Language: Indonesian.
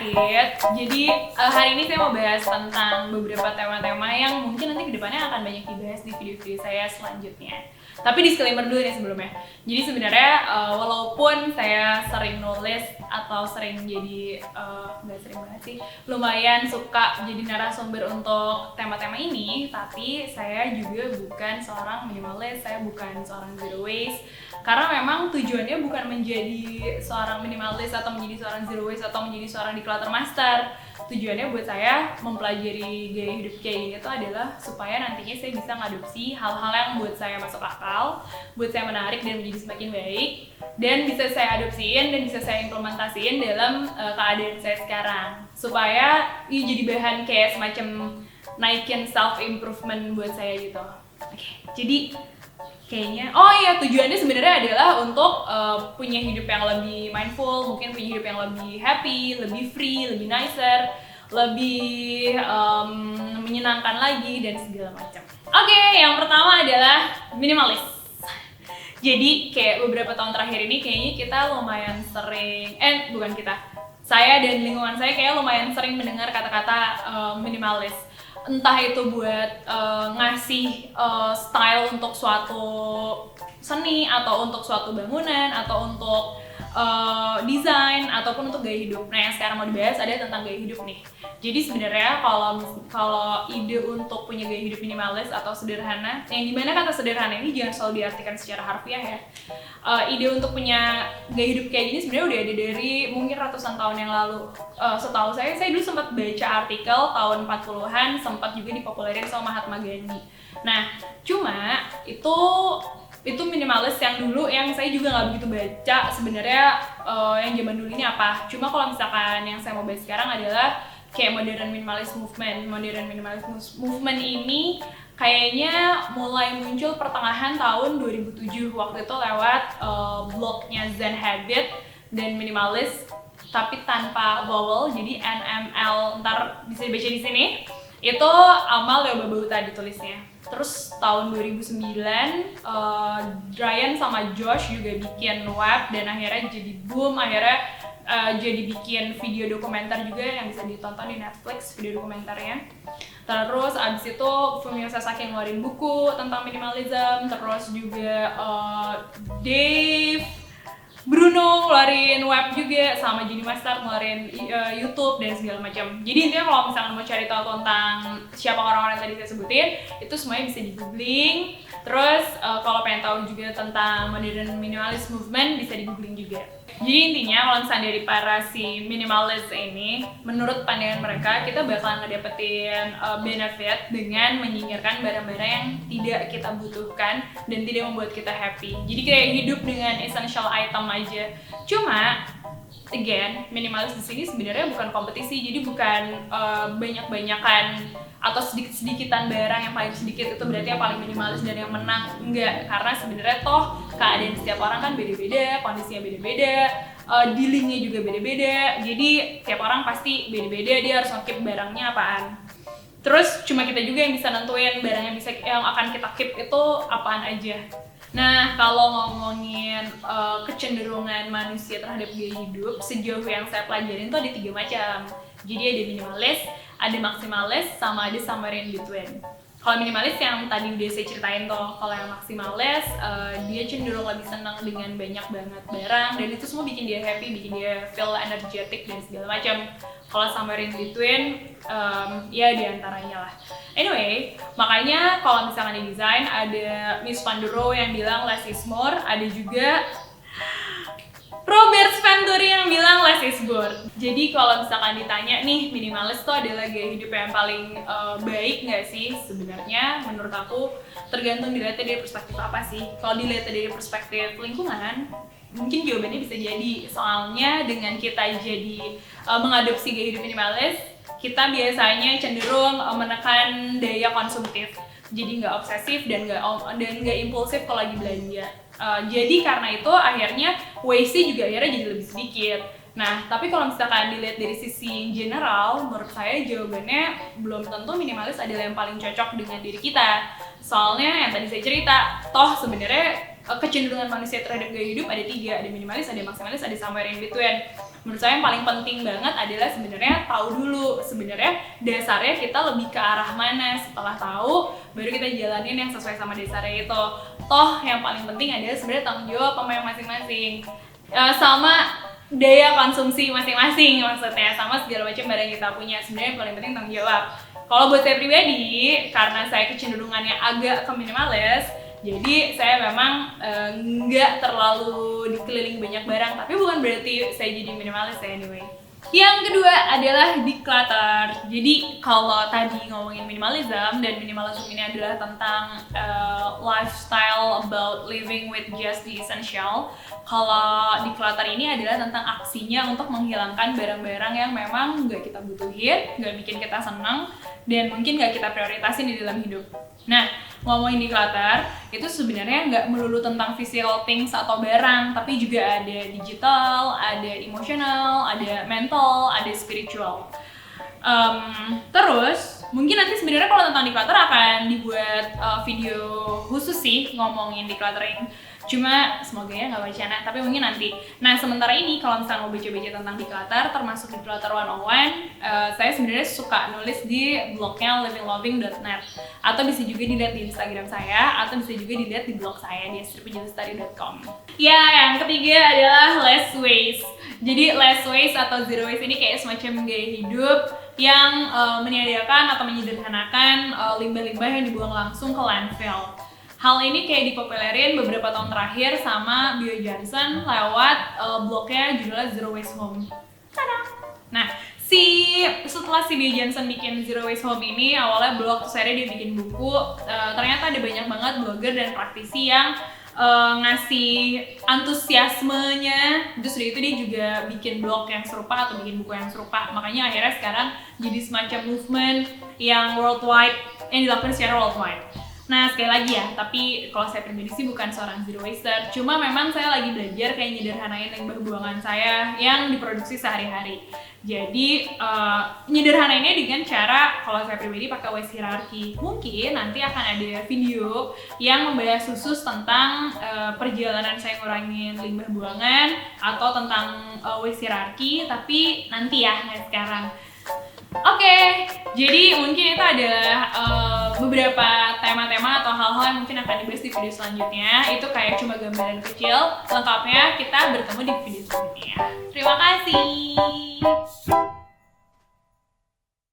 Adit. Jadi hari ini saya mau bahas tentang beberapa tema-tema yang mungkin nanti kedepannya akan banyak dibahas di video-video saya selanjutnya. Tapi disclaimer dulu nih sebelumnya. Jadi sebenarnya walaupun saya sering nulis atau sering jadi nggak sering banget sih, lumayan suka jadi narasumber untuk tema-tema ini, tapi saya juga bukan seorang minimalis, saya bukan seorang zero waste. Karena memang tujuannya bukan menjadi seorang minimalis atau menjadi seorang zero waste atau menjadi seorang declutter master. Tujuannya buat saya mempelajari gaya hidup kayak gini itu adalah supaya nantinya saya bisa ngadopsi hal-hal yang buat saya masuk akal, buat saya menarik dan menjadi semakin baik, dan bisa saya adopsiin dan bisa saya implementasiin dalam keadaan saya sekarang, supaya ini jadi bahan kayak semacam naikin self improvement buat saya gitu. Oke, jadi kayaknya, tujuannya sebenarnya adalah untuk punya hidup yang lebih mindful, mungkin punya hidup yang lebih happy, lebih free, lebih nicer, lebih menyenangkan lagi dan segala macam. Oke, yang pertama adalah minimalis. Jadi kayak beberapa tahun terakhir ini kayaknya kita lumayan sering, saya dan lingkungan saya kayak lumayan sering mendengar kata-kata minimalis. Entah itu buat ngasih style untuk suatu seni, atau untuk suatu bangunan, atau untuk desain, ataupun untuk gaya hidup. Nah, yang sekarang mau dibahas ada tentang gaya hidup nih. Jadi sebenarnya kalau ide untuk punya gaya hidup minimalis atau sederhana, yang dimana kata sederhana ini jangan selalu diartikan secara harfiah ya. Ide untuk punya gaya hidup kayak gini sebenarnya udah ada dari mungkin ratusan tahun yang lalu. Setahu saya dulu sempat baca artikel tahun 40-an, sempat juga dipopulerin sama Mahatma Gandhi. Nah, cuma itu minimalis yang dulu yang saya juga nggak begitu baca sebenarnya yang zaman dulu ini apa. Cuma kalau misalkan yang saya mau bahas sekarang adalah kayak modern minimalist movement. Modern minimalist movement ini kayaknya mulai muncul pertengahan tahun 2007, waktu itu lewat blognya Zen Habit dan Minimalist, tapi tanpa vowel, jadi NML, ntar bisa dibaca di sini. Itu Amal Leobabuta ditulisnya. Terus tahun 2009 Ryan sama Josh juga bikin web dan akhirnya jadi boom, akhirnya jadi bikin video dokumenter juga yang bisa ditonton di Netflix, video dokumenternya. Terus abis itu Fumio Sasaki ngeluarin buku tentang minimalism, terus juga Dave Bruno ngeluarin web juga, sama Jenny Master ngeluarin YouTube dan segala macam. Jadi intinya kalau misalkan mau cari tahu tentang siapa orang-orang yang tadi saya sebutin, itu semuanya bisa di googling. Terus kalau pengen tahu juga tentang modern minimalist movement, bisa di googling juga. Jadi intinya kalau misalnya dari para si minimalis ini, menurut pandangan mereka, kita bakalan ngedapetin benefit dengan menyingkirkan barang-barang yang tidak kita butuhkan dan tidak membuat kita happy. Jadi kayak hidup dengan essential item aja. Cuma again, minimalis di sini sebenarnya bukan kompetisi, jadi bukan banyak-banyakan atau sedikit-sedikitan barang yang paling sedikit itu berarti yang paling minimalis dan yang menang. Enggak, karena sebenarnya toh keadaan setiap orang kan beda-beda, kondisinya beda-beda, dealingnya juga beda-beda, jadi tiap orang pasti beda-beda, dia harus nge-keep barangnya apaan. Terus cuma kita juga yang bisa nentuin barang yang akan kita keep itu apaan aja. Nah, kalau ngomongin kecenderungan manusia terhadap gaya hidup, sejauh yang saya pelajarin tuh ada 3 macam. Jadi ada minimalis, ada maksimalis, sama ada somewhere in between. Kalau minimalis yang tadi udah saya ceritain tuh, kalau yang maksimalis dia cenderung lebih senang dengan banyak banget barang dan itu semua bikin dia happy, bikin dia feel energetic dan segala macam. Kalau somewhere in between, ya diantaranya lah. Anyway, makanya kalau misalkan di desain ada Miss Van der Rohe yang bilang less is more, ada juga Robert Venturi yang bilang less is more. Jadi kalau misalkan ditanya nih, minimalis tuh adalah gaya hidup yang paling baik nggak sih? Sebenarnya menurut aku tergantung dilihatnya dari perspektif apa sih. Kalau dilihat dari perspektif lingkungan, mungkin jawabannya bisa jadi. Soalnya dengan kita jadi mengadopsi gaya hidup minimalis, kita biasanya cenderung menekan daya konsumtif. Jadi nggak obsesif dan nggak impulsif kalau lagi belanja. Jadi karena itu akhirnya waste juga akhirnya jadi lebih sedikit. Nah, tapi kalau misalkan dilihat dari sisi general, menurut saya jawabannya belum tentu minimalis adalah yang paling cocok dengan diri kita. Soalnya yang tadi saya cerita, toh sebenarnya kecenderungan manusia terhadap gaya hidup ada 3, ada minimalis, ada maksimalis, ada somewhere in between. Menurut saya yang paling penting banget adalah sebenarnya tahu dulu sebenarnya dasarnya kita lebih ke arah mana. Setelah tahu, baru kita jalanin yang sesuai sama dasarnya itu. Toh yang paling penting adalah sebenarnya tanggung jawab sama yang masing-masing, sama daya konsumsi masing-masing, maksudnya sama segala macam barang yang kita punya. Sebenarnya yang paling penting tanggung jawab. Kalau buat saya pribadi, karena saya kecenderungannya agak ke minimalis, jadi saya memang nggak terlalu dikelilingi banyak barang, tapi bukan berarti saya jadi minimalis ya anyway. Yang kedua adalah declutter. Jadi kalau tadi ngomongin minimalism, dan minimalism ini adalah tentang lifestyle about living with just the essential. Kalau declutter ini adalah tentang aksinya untuk menghilangkan barang-barang yang memang nggak kita butuhin, nggak bikin kita senang, dan mungkin nggak kita prioritasin di dalam hidup. Nah, ngomongin declutter, itu sebenarnya nggak melulu tentang physical things atau barang, tapi juga ada digital, ada emotional, ada mental, ada spiritual. Terus, mungkin nanti sebenarnya kalau tentang declutter akan dibuat video khusus sih ngomongin decluttering. Cuma semoga ya nggak wacana, tapi mungkin nanti. Nah, sementara ini kalau misalnya mau baca-baca tentang declutter, termasuk Declutter 101, saya sebenarnya suka nulis di blognya livingloving.net, atau bisa juga dilihat di Instagram saya, atau bisa juga dilihat di blog saya di astripujiastari.com. Ya, yang ketiga adalah less waste. Jadi less waste atau zero waste ini kayak semacam gaya hidup yang meniadakan atau menyederhanakan limbah-limbah yang dibuang langsung ke landfill. Hal ini kayak dipopulerin beberapa tahun terakhir sama Bio Johnson lewat blognya judulnya Zero Waste Home. Tada! Nah, setelah si Bio Johnson bikin Zero Waste Home ini, awalnya blog, terus akhirnya dia bikin buku. Ternyata ada banyak banget blogger dan praktisi yang ngasih antusiasmenya. Terus dari itu dia juga bikin blog yang serupa atau bikin buku yang serupa. Makanya akhirnya sekarang jadi semacam movement yang worldwide, yang dilakukan secara worldwide. Nah, sekali lagi ya, tapi kalau saya pribadi sih bukan seorang zero waster. Cuma memang saya lagi belajar kayak nyederhanain limbah buangan saya yang diproduksi sehari-hari. Jadi, nyederhanainnya dengan cara, kalau saya pribadi pakai waste hierarchy. Mungkin nanti akan ada video yang membahas khusus tentang perjalanan saya ngurangin limbah buangan atau tentang waste hierarchy, tapi nanti ya, nggak sekarang. Oke, jadi mungkin itu adalah beberapa tema-tema atau hal-hal yang mungkin akan dibahas di video selanjutnya. Itu kayak cuma gambaran kecil, lengkapnya kita bertemu di video selanjutnya. Terima kasih.